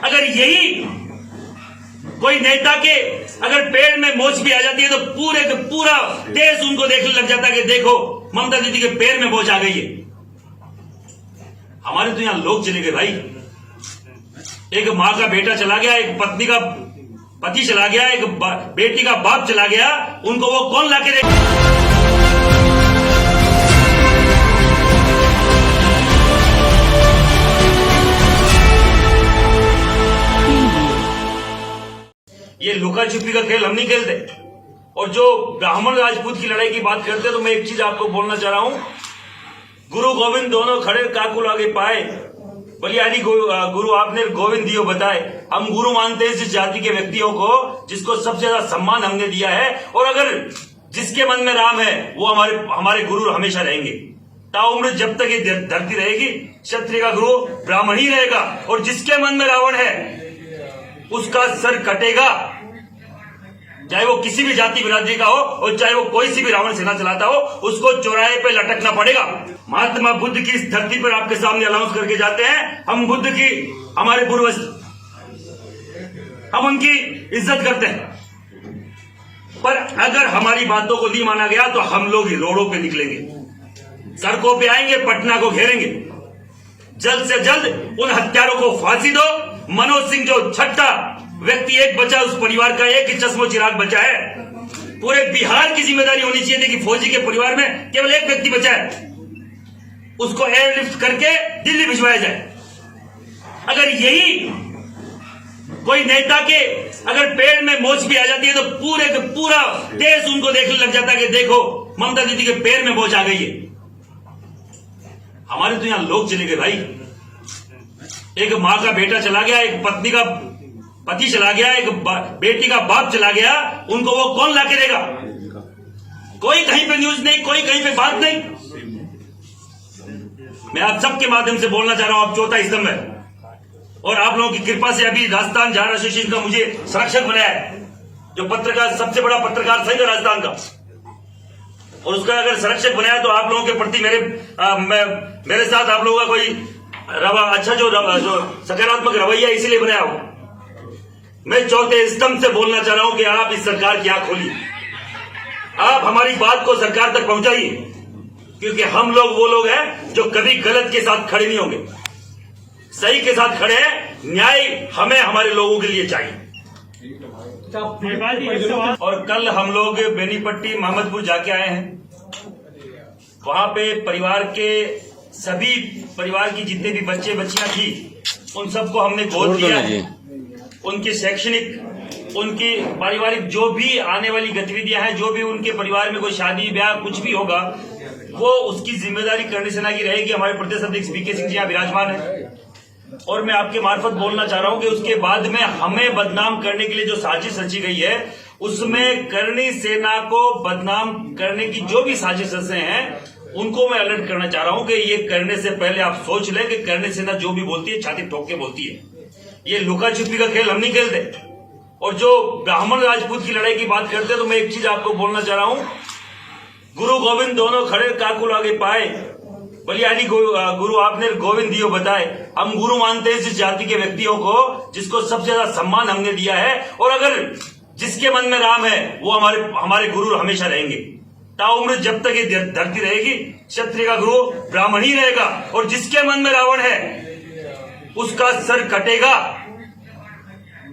अगर यही कोई नेता के अगर पेड़ में मोच भी आ जाती है तो पूरे का पूरा देश उनको देखने लग जाता है कि देखो ममता दीदी के पैर में मोच आ गई है। हमारे तो यहां लोग चले गए भाई। एक मां का बेटा चला गया, एक पत्नी का पति चला गया, एक बेटी का बाप चला गया, उनको वो कौन लाके देगा? ये लुका छिपी का खेल हम नहीं खेलते। और जो ब्राह्मण राजपूत की लड़ाई की बात करते हैं तो मैं एक चीज आपको बोलना चाह रहा हूं, गुरु गोविंद दोनों खड़े काकुल आगे पाए, बलियानी गुरु आपने गोविंद दियो बताए। हम गुरु मानते हैं इस जाति के व्यक्तियों को जिसको सबसे ज्यादा सम्मान हमने दिया है, और अगर जिसके मन में राम है वो हमारे गुरु हमेशा रहेंगे। ताउम्र जब तक ये धरती रहेगी क्षत्रिय का गुरु ब्राह्मण ही रहेगा, और जिसके मन में रावण है उसका सर कटेगा, चाहे वो किसी भी जाति बिरादरी का हो और चाहे वो कोई सी भी रावण सेना चलाता हो, उसको चौराहे पे लटकना पड़ेगा। महात्मा बुद्ध की इस धरती पर आपके सामने अनाउंस करके जाते हैं, हम बुद्ध की हमारे पूर्वज, हम उनकी इज्जत करते हैं। पर अगर हमारी बातों को नहीं माना गया तो हम लोग रोडों पे निकलेंगे, सड़कों पे आएंगे, पटना को घेरेंगे। जल्द से जल्द उन हत्यारों को फांसी दो। मनोज सिंह जो छठा व्यक्ति एक बचा, उस परिवार का एक ही चश्मो चिराग बचा है। पूरे बिहार की जिम्मेदारी होनी चाहिए थी कि फौजी के परिवार में केवल एक व्यक्ति बचा है, उसको एयरलिफ्ट करके दिल्ली भिजवाया जाए। अगर यही कोई नेता के अगर पेड़ में मोच भी आ जाती है तो पूरे का पूरा देश उनको देखने लग जाता है कि देखो ममता दीदी के पैर में मोच आ गई है। हमारे तो यहां लोग चले गए भाई। एक मां का बेटा चला गया, एक पत्नी का पति चला गया, एक बेटी का बाप चला गया, उनको वो कौन लाके देगा? कोई कहीं पे न्यूज नहीं, कोई कहीं पे बात नहीं। मैं आप सबके माध्यम से बोलना चाह रहा हूं, आप चौथा स्तंभ है, और आप लोगों की कृपा से अभी राजस्थान झाड़ एसोसिएशन का मुझे संरक्षक बनाया है, जो पत्रकार सबसे बड़ा पत्रकार संघ है राजस्थान का, और उसका अगर संरक्षक बनाया तो आप लोगों के प्रति मेरे साथ आप लोगों का कोई अच्छा जो सकारात्मक रवैया इसीलिए बनाया हो। मैं चौथे स्तंभ से बोलना चाह रहा हूं कि आप इस सरकार की आंख खोलिए, आप हमारी बात को सरकार तक पहुंचाइए, क्योंकि हम लोग वो लोग हैं जो कभी गलत के साथ खड़े नहीं होंगे, सही के साथ खड़े हैं। न्याय हमें हमारे लोगों के लिए चाहिए। और कल हम लोग बेनीपट्टी मोहम्मदपुर जाके आए हैं, वहां पे परिवार के सभी परिवार की जितने भी बच्चे बच्चियां थी उन सबको हमने गोद लिया है। उनके शैक्षणिक, उनकी पारिवारिक जो भी आने वाली गतिविधियां हैं, जो भी उनके परिवार में कोई शादी ब्याह कुछ भी होगा, वो उसकी जिम्मेदारी करणी सेना की रहेगी। हमारे प्रदेश अध्यक्ष वीके सिंह जी यहाँ विराजमान है, और मैं आपके मार्फत बोलना चाह रहा हूं कि उसके बाद में हमें बदनाम करने के लिए जो साजिश रची गई है, उसमें करणी सेना को बदनाम करने की जो भी साजिशें हैं उनको मैं अलर्ट करना चाह रहा हूं कि ये करने से पहले आप सोच लें कि करणी सेना जो भी बोलती है छाती ठोक के बोलती है। ये लुका छिपी का खेल हम नहीं खेलते। और जो ब्राह्मण राजपूत की लड़ाई की बात करते हैं तो मैं एक चीज आपको बोलना चाह रहा हूं, गुरु गोविंद दोनों खड़े काकुल आगे पाए, बलियानी गुरु आपने गोविंद दियो बताए। हम गुरु मानते हैं इस जाति के व्यक्तियों को जिसको सबसे ज्यादा सम्मान हमने दिया है, और अगर जिसके मन में राम है वो हमारे गुरु हमेशा रहेंगे। ताउम्र जब तक ये धरती रहेगी क्षत्रिय का गुरु ब्राह्मण ही रहेगा, और जिसके मन में रावण है उसका सर कटेगा,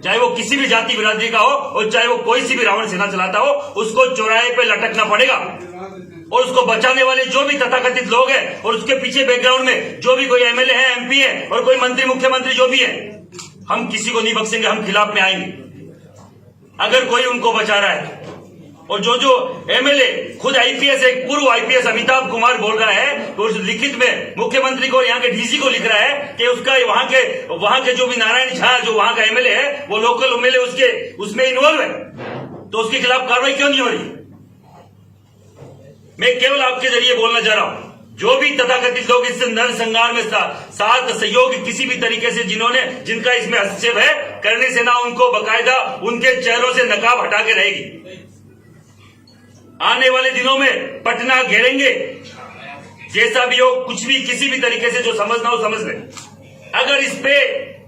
चाहे वो किसी भी जाति बिरादरी का हो और चाहे वो कोई सी भी रावण सेना चलाता हो, उसको चौराहे पे लटकना पड़ेगा। और उसको बचाने वाले जो भी तथाकथित लोग हैं और उसके पीछे बैकग्राउंड में जो भी कोई एमएलए है, एमपी है और कोई मंत्री मुख्यमंत्री जो भी है, हम किसी को नहीं बख्शेंगे, हम खिलाफ में आएंगे अगर कोई उनको बचा रहा है। और जो एमएलए खुद आईपीएस, एक पूर्व आईपीएस अमिताभ कुमार बोल रहा है, तो लिखित में मुख्यमंत्री को, यहाँ के डीसी को लिख रहा है कि उसका वहां के जो भी नारायण झा जो वहां का एमएलए है वो लोकल एमएलए उसमें इन्वॉल्व है, तो उसके खिलाफ कार्रवाई क्यों नहीं हो रही? मैं केवल आपके जरिए बोलना चाह रहा हूं, जो भी तथाकथित लोग इस नरसंहार में साथ सहयोग किसी भी तरीके से जिनका इसमें हस्तक्षेप है, करणी सेना उनको बकायदा उनके चेहरों से नकाब हटा के रहेगी। आने वाले दिनों में पटना घेरेंगे, जैसा भी हो, कुछ भी किसी भी तरीके से जो समझना हो समझ ले। अगर इस पे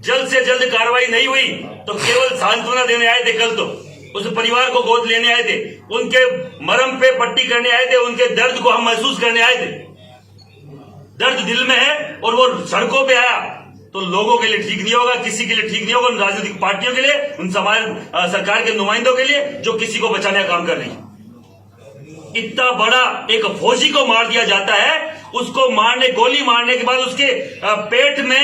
जल्द से जल्द कार्रवाई नहीं हुई तो केवल सांत्वना देने आए थे। कल तो उस परिवार को गोद लेने आए थे, उनके मरहम पे पट्टी करने आए थे, उनके दर्द को हम महसूस करने आए थे। दर्द दिल में है और वो सड़कों पे आया तो लोगों के लिए ठीक नहीं होगा, किसी के लिए ठीक नहीं होगा, उन राजनीतिक पार्टियों के लिए, उन समाज सरकार के नुमाइंदों के लिए जो किसी को बचाने का काम कर रही है। इतना बड़ा एक फौजी को मार दिया जाता है, उसको गोली मारने के बाद उसके पेट में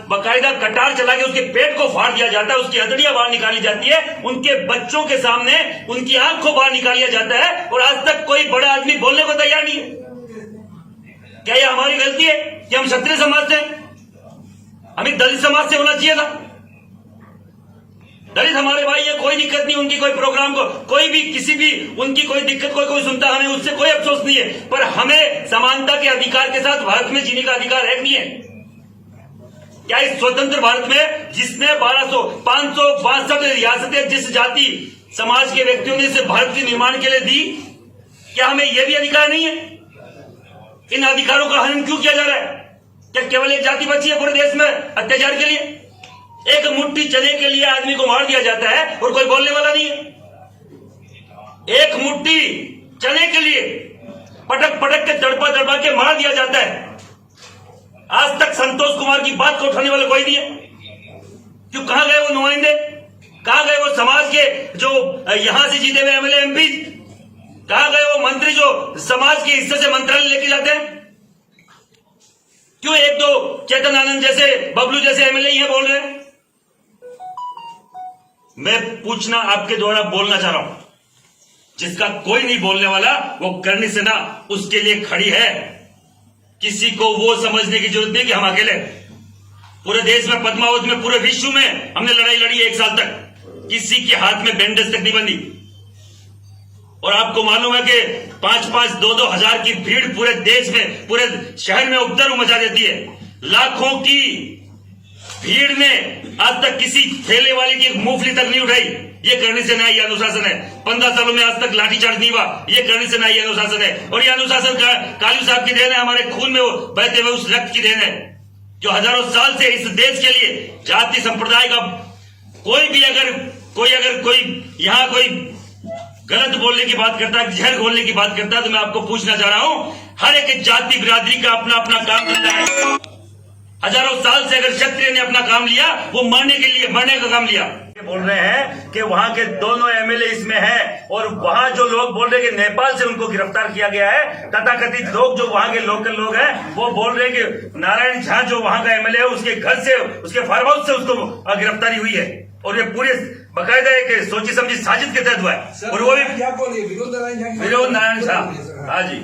बाकायदा कटार चला के उसके पेट को फाड़ दिया जाता है, उसकी हथेलियां बाहर निकाली जाती है, उनके बच्चों के सामने उनकी आंख को बाहर निकाला जाता है और आज तक कोई बड़ा आदमी बोलने को तैयार नहीं है। क्या यह हमारी गलती है कि हम क्षत्रिय समाज से, हमें दलित समाज से होना चाहिए था? दलित हमारे भाई है, कोई दिक्कत नहीं, उनकी कोई प्रोग्राम को कोई भी किसी भी उनकी कोई दिक्कत कोई सुनता, हमें उससे कोई अफसोस नहीं है, पर हमें समानता के अधिकार के साथ भारत में जीने का अधिकार है कि नहीं है? क्या इस स्वतंत्र भारत में जिसने 562 रियासतें जिस जाति समाज के व्यक्तियों ने इसे भारत के निर्माण के लिए दी, क्या हमें यह भी अधिकार नहीं है? इन अधिकारों का हनन क्यों किया जा रहा है? क्या केवल एक जाति बची है पूरे देश में अत्याचार के लिए? एक मुट्ठी चने के लिए आदमी को मार दिया जाता है और कोई बोलने वाला नहीं है। एक मुट्ठी चने के लिए पटक पटक के तड़पा के मार दिया जाता है। आज तक संतोष कुमार की बात को उठाने वाला कोई नहीं है। क्यों? कहां गए वो नुमाइंदे? कहां गए वो समाज के जो यहां से जीते हुए एमएलए एमपी? कहां गए वो मंत्री जो समाज के हिस्से से मंत्रालय लेके जाते हैं? क्यों एक दो चेतन आनंद जैसे, बबलू जैसे एमएलए ही बोल रहे हैं? मैं पूछना आपके द्वारा बोलना चाह रहा हूं, जिसका कोई नहीं बोलने वाला वो करनी सेना उसके लिए खड़ी है। किसी को वो समझने की जरूरत नहीं कि हम अकेले। पूरे देश में, पद्मावत में, पूरे विश्व में हमने लड़ाई लड़ी है 1 साल तक, किसी के हाथ में बैंडेज तक नहीं बंधी। और आपको मालूम है कि 5-5, 2-2 हजार की भीड़ पूरे देश में, पूरे शहर में उपद्रव मचा देती है। लाखों की भीड़ में आज तक किसी ठेले वाले की मूंगफली तक नहीं उठाई, ये करने से न्याय अनुशासन है। 15 सालों में आज तक लाठीचार्ज नहीं हुआ, ये करने से न्याय अनुशासन है। और ये अनुशासन कालू साहब की देन है, हमारे खून में वो बहते हुए उस रक्त की देन है, जो हजारों साल से इस देश के लिए जाति संप्रदाय का कोई यहाँ कोई गलत बोलने की बात करता है, जहर घोलने की बात करता है, तो मैं आपको पूछना चाह रहा हूं, हर एक जाति बिरादरी का अपना अपना काम करता है। हजारों साल से अगर क्षत्रिय ने अपना काम लिया, वो मरने का काम लिया। बोल रहे हैं कि वहां के दोनों एमएलए इसमें हैं, और वहां जो लोग बोल रहे हैं कि नेपाल से उनको गिरफ्तार किया गया है, तथाकथित लोग जो वहां के लोकल लोग हैं वो बोल रहे हैं कि नारायण झा जो वहां का एमएलए है, उसके घर से, उसके फार्म हाउस से उसको गिरफ्तारी हुई है, और ये पूरे बाकायदा एक सोची समझी साजिश के तहत हुआ है। और वो भी विरोध नारायण झा। हाँ जी।